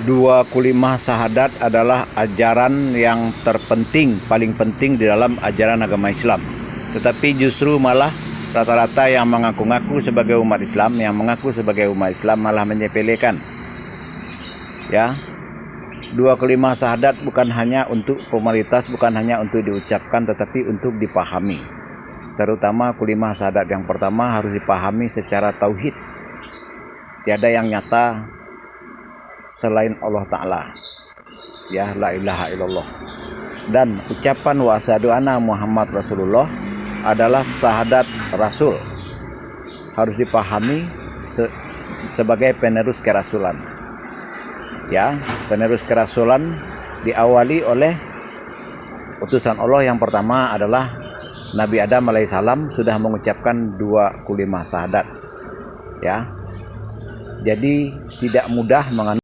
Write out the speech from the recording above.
Dua kulimah syahadat adalah ajaran yang terpenting, paling penting di dalam ajaran agama Islam. Tetapi justru malah rata-rata yang mengaku-ngaku sebagai umat Islam, malah menyepelekan. Ya, dua kulimah syahadat bukan hanya untuk formalitas, bukan hanya untuk diucapkan, tetapi untuk dipahami. Terutama kulimah syahadat yang pertama harus dipahami secara tauhid. Tiada yang nyata selain Allah Ta'ala, ya, la ilaha illallah. Dan ucapan wa asyhadu anna Muhammad Rasulullah adalah syahadat Rasul, harus dipahami sebagai penerus kerasulan. Ya, penerus kerasulan diawali oleh utusan Allah yang pertama adalah Nabi Adam alaihissalam sudah mengucapkan dua kulimah syahadat. Ya, jadi tidak mudah mengenal